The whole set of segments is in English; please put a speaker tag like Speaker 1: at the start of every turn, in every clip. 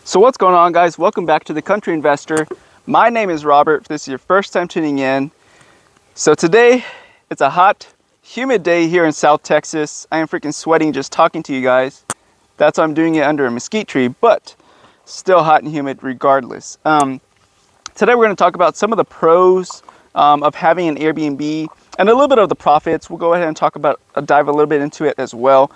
Speaker 1: So what's going on, guys? Welcome back to The Country Investor. My name is Robert. If this is your first time tuning in. So today, it's a hot, humid day here in South Texas. I am freaking sweating just talking to you guys. That's why I'm doing it under a mesquite tree, but still hot and humid regardless. Today we're going to talk about some of the pros of having an Airbnb and a little bit of the profits. We'll go ahead and talk about, dive a little bit into it as well.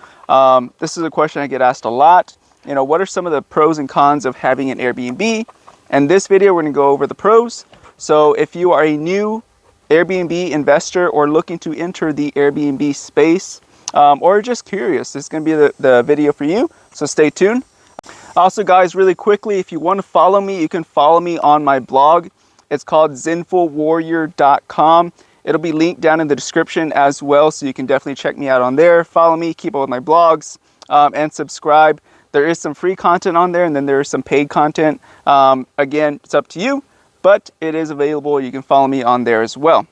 Speaker 1: This is a question I get asked a lot. You know, what are some of the pros and cons of having an Airbnb? And this video, we're going to go over the pros. So if you are a new Airbnb investor or looking to enter the Airbnb space, or just curious, this is going to be the video for you. So stay tuned. Also, guys, really quickly, if you want to follow me, you can follow me on my blog. It's called zenfulwarrior.com. It'll be linked down in the description as well, so you can definitely check me out on there. Follow me, keep up with my blogs, and subscribe. There is some free content on there, and then there is some paid content. Again, it's up to you, but it is available. You can follow me on there as well.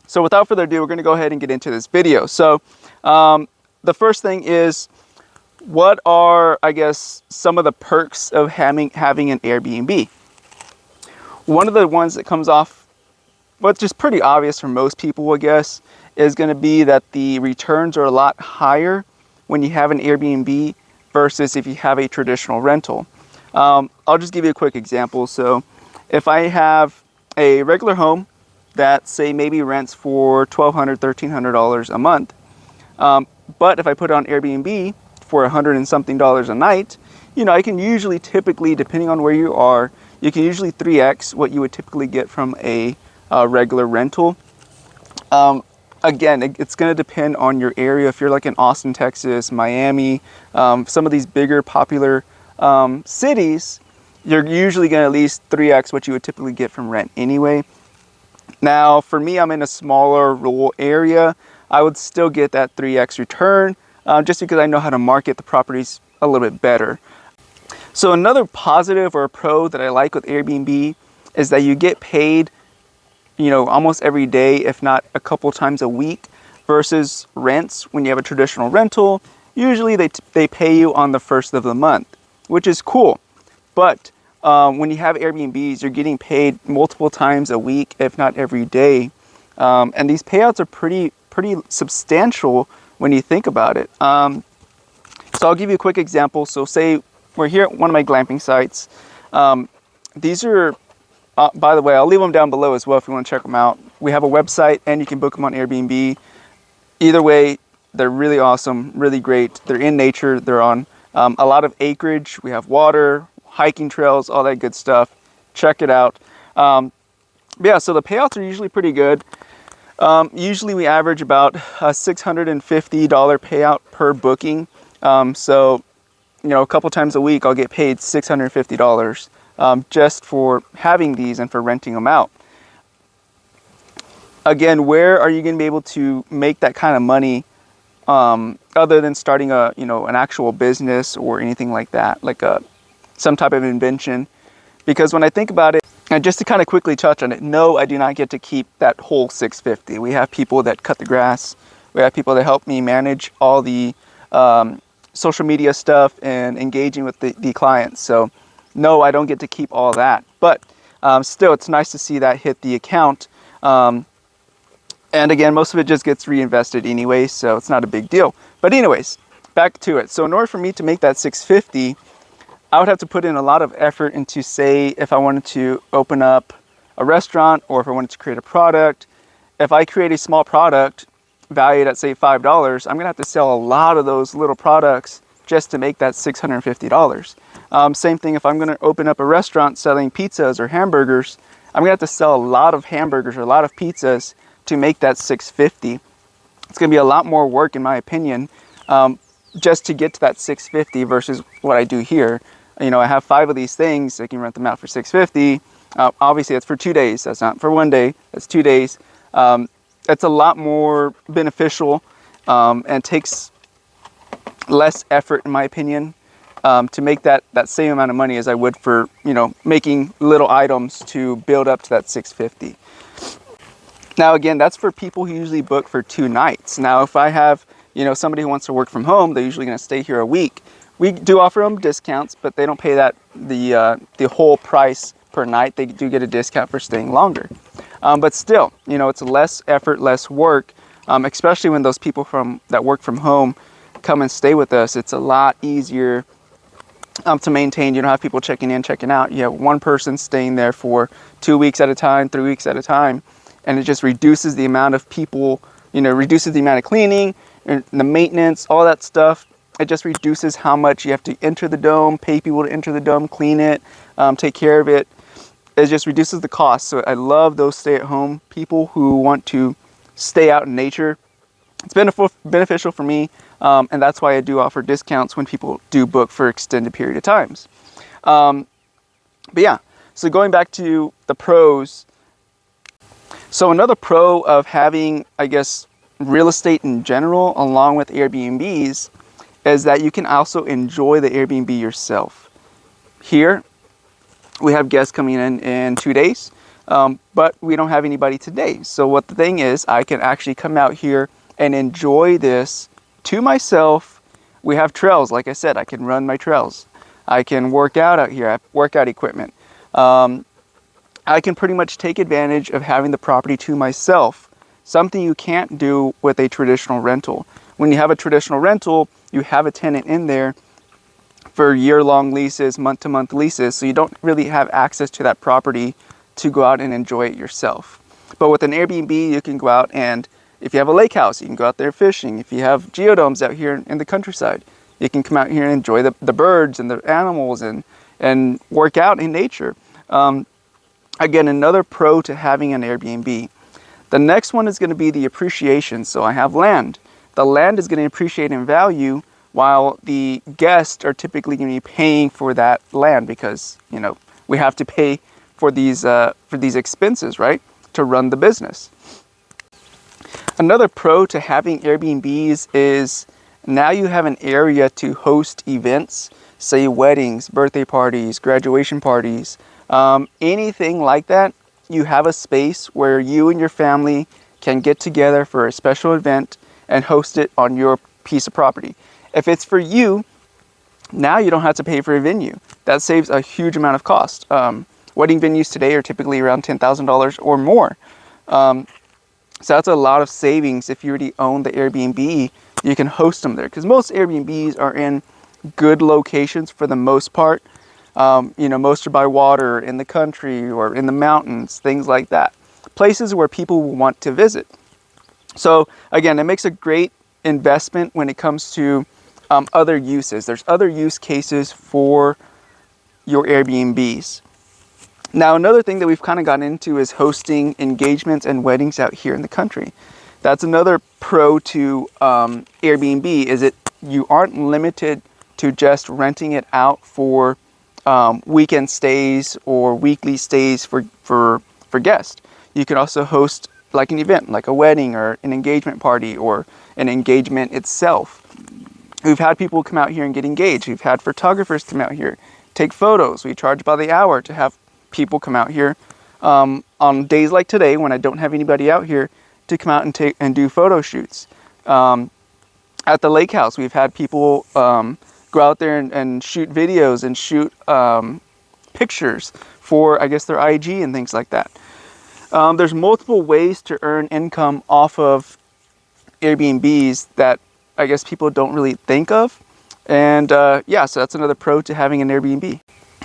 Speaker 1: So without further ado, we're going to go ahead and get into this video. So the first thing is, what are, I guess, some of the perks of having an Airbnb? One of the ones that comes off, what's just pretty obvious for most people, I guess, is going to be that the returns are a lot higher when you have an Airbnb versus if you have a traditional rental. I'll just give you a quick example. So if I have a regular home that, say, maybe rents for $1,200, $1,300 a month, but if I put it on Airbnb for $100 and something a night, you know, I can usually, typically, depending on where you are, you can usually 3x what you would typically get from a regular rental. Again, it's going to depend on your area. If you're like in Austin, Texas, Miami, some of these bigger popular cities, you're usually going to at least 3x what you would typically get from rent anyway. Now, for me, I'm in a smaller rural area. I would still get that 3x return just because I know how to market the properties a little bit better. So another positive or pro that I like with Airbnb is that you get paid, you know, almost every day, if not a couple times a week, versus rents. When you have a traditional rental, usually they pay you on the first of the month, which is cool. But when you have Airbnbs, you're getting paid multiple times a week, if not every day. And these payouts are pretty substantial when you think about it. So I'll give you a quick example. So say we're here at one of my glamping sites. These are, by the way, I'll leave them down below as well if you want to check them out. We have a website and you can book them on Airbnb. Either way, they're really awesome, really great. They're in nature. They're on a lot of acreage. We have water, hiking trails, all that good stuff. Check it out. Yeah, so the payouts are usually pretty good. Usually we average about a $650 payout per booking. So, you know, a couple times a week I'll get paid $650 just for having these and for renting them out. Again, where are you going to be able to make that kind of money other than starting an actual business or anything like that, like some type of invention? Because when I think about it, and just to kind of quickly touch on it, no, I do not get to keep that whole $650. We have people that cut the grass. We have people that help me manage all the social media stuff and engaging with the clients. So no, I don't get to keep all that. But still, it's nice to see that hit the account. And again, most of it just gets reinvested anyway, so it's not a big deal. But anyways, back to it. So in order for me to make that $650, I would have to put in a lot of effort into, say, if I wanted to open up a restaurant or if I wanted to create a product. If I create a small product valued at, say, $5, I'm gonna have to sell a lot of those little products just to make that $650. Same thing if I'm gonna open up a restaurant selling pizzas or hamburgers, I'm gonna have to sell a lot of hamburgers or a lot of pizzas to make that $650. It's gonna be a lot more work, in my opinion, just to get to that $650 versus what I do here. You know, I have 5 of these things. I can rent them out for $650. Obviously, that's for 2 days. That's not for 1 day. That's 2 days. It's a lot more beneficial and takes less effort, in my opinion, to make that same amount of money as I would for, you know, making little items to build up to that $650. Now, again, that's for people who usually book for 2 nights. Now, if I have, you know, somebody who wants to work from home, they're usually going to stay here a week. We do offer them discounts, but they don't pay the whole price per night. They do get a discount for staying longer. But still, you know, it's less effort, less work, especially when those people that work from home come and stay with us. It's a lot easier to maintain. You don't have people checking in, checking out. You have one person staying there for 2 weeks at a time, 3 weeks at a time, and it just reduces the amount of people, you know, reduces the amount of cleaning and the maintenance, all that stuff. It just reduces how much you have to enter the dome, pay people to enter the dome, clean it, take care of it. It just reduces the cost. So I love those stay-at-home people who want to stay out in nature. It's beneficial for me, and that's why I do offer discounts when people do book for extended period of times. But yeah, so going back to the pros. So another pro of having, I guess, real estate in general, along with Airbnbs, is that you can also enjoy the Airbnb yourself. Here, we have guests coming in 2 days, but we don't have anybody today. So what the thing is, I can actually come out here and enjoy this to myself. We have trails, like I said, I can run my trails. I can work out here, I have workout equipment. I can pretty much take advantage of having the property to myself, something you can't do with a traditional rental. When you have a traditional rental, you have a tenant in there for year-long leases, month-to-month leases, so you don't really have access to that property to go out and enjoy it yourself. But with an Airbnb, you can go out and, if you have a lake house, you can go out there fishing. If you have geodomes out here in the countryside, you can come out here and enjoy the birds and the animals and work out in nature. Again, another pro to having an Airbnb. The next one is going to be the appreciation. So I have land. The land is going to appreciate in value, while the guests are typically going to be paying for that land because, you know, we have to pay for these expenses, right, to run the business. Another pro to having Airbnbs is now you have an area to host events, say weddings, birthday parties, graduation parties, anything like that. You have a space where you and your family can get together for a special event and host it on your piece of property. If it's for you, now you don't have to pay for a venue. That saves a huge amount of cost. Wedding venues today are typically around $10,000 or more. So that's a lot of savings. If you already own the Airbnb, you can host them there, because most Airbnbs are in good locations for the most part. You know, most are by water, in the country, or in the mountains, things like that. Places where people will want to visit. So again, it makes a great investment when it comes to other uses. There's other use cases for your Airbnbs. Now, another thing that we've kind of gotten into is hosting engagements and weddings out here in the country. That's another pro to Airbnb, is that you aren't limited to just renting it out for weekend stays or weekly stays for guests. You can also host like an event, like a wedding or an engagement party or an engagement itself. We've had people come out here and get engaged. We've had photographers come out here, take photos. We charge by the hour to have people come out here on days like today when I don't have anybody out here to come out and do photo shoots. At the lake house, we've had people go out there and shoot videos and shoot pictures for, I guess, their IG and things like that. There's multiple ways to earn income off of Airbnbs that I guess people don't really think of. And yeah, so that's another pro to having an Airbnb.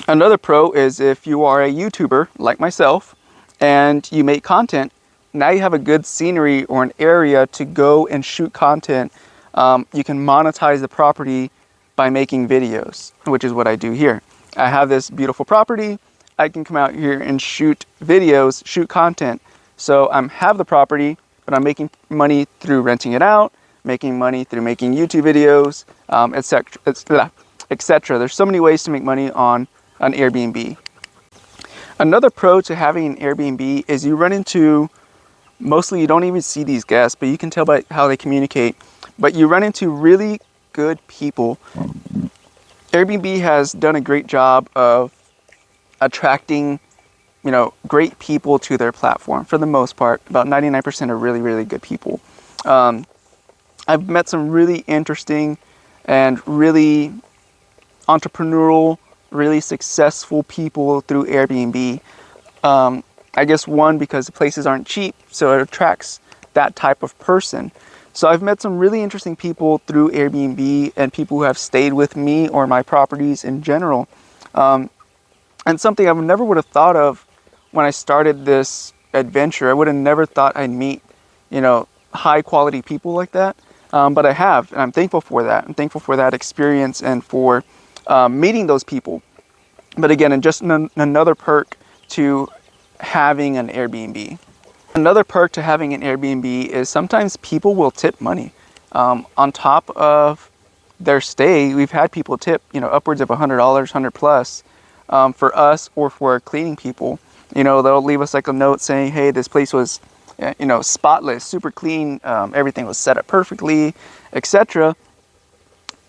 Speaker 1: Another pro is if you are a YouTuber like myself and you make content, now you have a good scenery or an area to go and shoot content. You can monetize the property by making videos, which is what I do here. I have this beautiful property. I can come out here and shoot videos, shoot content. So I have the property, but I'm making money through renting it out, making money through making YouTube videos, etc. There's so many ways to make money on an Airbnb. Another pro to having an Airbnb is you run into, mostly you don't even see these guests, but you can tell by how they communicate, but you run into really good people. Airbnb has done a great job of attracting, you know, great people to their platform. For the most part, about 99% are really, really good people. I've met some really interesting and really entrepreneurial, really successful people through Airbnb. I guess one, because the places aren't cheap, so it attracts that type of person. So I've met some really interesting people through Airbnb and people who have stayed with me or my properties in general. And something I never would have thought of when I started this adventure. I would have never thought I'd meet, high quality people like that. But I have, and I'm thankful for that. I'm thankful for that experience and for meeting those people. But again, and just another perk to having an Airbnb. Another perk to having an Airbnb is sometimes people will tip money. On top of their stay, we've had people tip, upwards of $100, 100 plus, for us or for cleaning people. They'll leave us like a note saying, hey, this place was, spotless, super clean, everything was set up perfectly, etc.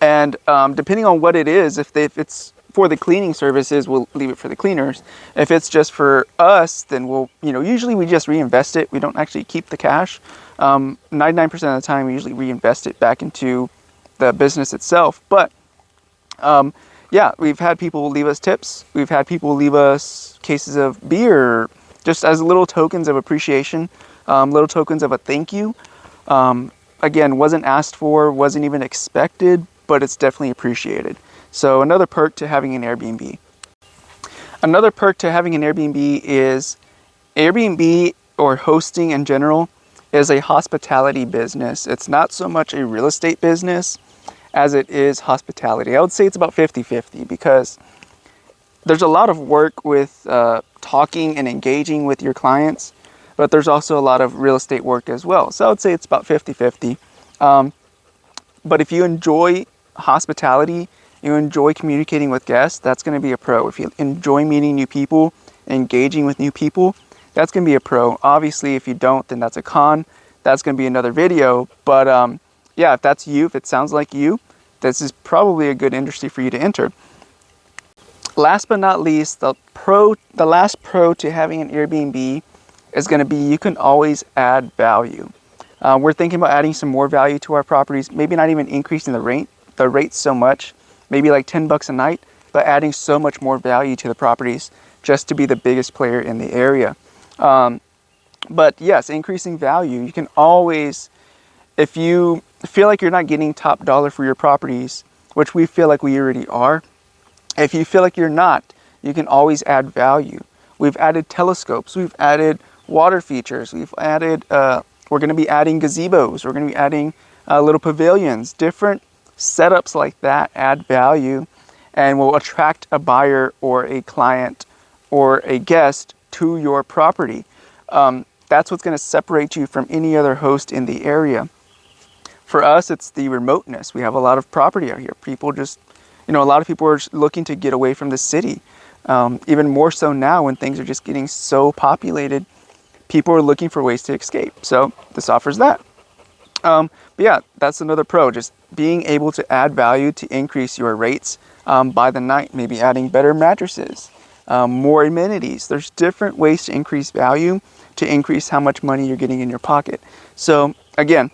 Speaker 1: And depending on what it is, if it's for the cleaning services, we'll leave it for the cleaners. If it's just for us, then we'll, usually we just reinvest it. We don't actually keep the cash. 99% of the time, we usually reinvest it back into the business itself. But yeah, we've had people leave us tips. We've had people leave us cases of beer, just as little tokens of appreciation, little tokens of a thank you. Again, wasn't asked for, wasn't even expected, but it's definitely appreciated. So another perk to having an Airbnb. Another perk to having an Airbnb is Airbnb, or hosting in general, is a hospitality business. It's not so much a real estate business as it is hospitality. I would say it's about 50-50 because there's a lot of work with talking and engaging with your clients, but there's also a lot of real estate work as well. So I would say it's about 50-50. But if you enjoy hospitality, you enjoy communicating with guests, that's going to be a pro. If you enjoy meeting new people, engaging with new people, that's going to be a pro. Obviously, if you don't, then that's a con. That's going to be another video. But yeah, if that's you, if it sounds like you, this is probably a good industry for you to enter. Last but not least, the last pro to having an Airbnb is going to be you can always add value. We're thinking about adding some more value to our properties, maybe not even increasing the rate so much, maybe like $10 a night, but adding so much more value to the properties just to be the biggest player in the area. But yes, increasing value. You can always, if you feel like you're not getting top dollar for your properties, which we feel like we already are, if you feel like you're not, you can always add value. We've added telescopes, we've added water features, we've added, we're going to be adding gazebos, we're going to be adding little pavilions, different setups like that add value and will attract a buyer or a client or a guest to your property. That's what's going to separate you from any other host in the area. For us, it's the remoteness. We have a lot of property out here. People just, a lot of people are looking to get away from the city. Even more so now when things are just getting so populated, people are looking for ways to escape. So this offers that. But yeah, that's another pro, just being able to add value to increase your rates by the night, maybe adding better mattresses, more amenities. There's different ways to increase value, to increase how much money you're getting in your pocket. So again,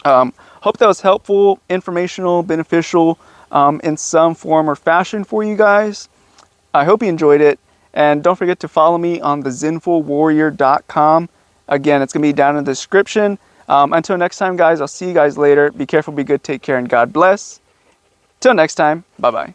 Speaker 1: hope that was helpful, informational, beneficial in some form or fashion for you guys. I hope you enjoyed it. And don't forget to follow me on the zenfulwarrior.com. Again, it's going to be down in the description. Until next time, guys, I'll see you guys later. Be careful, be good, take care, and God bless. Till next time, bye-bye.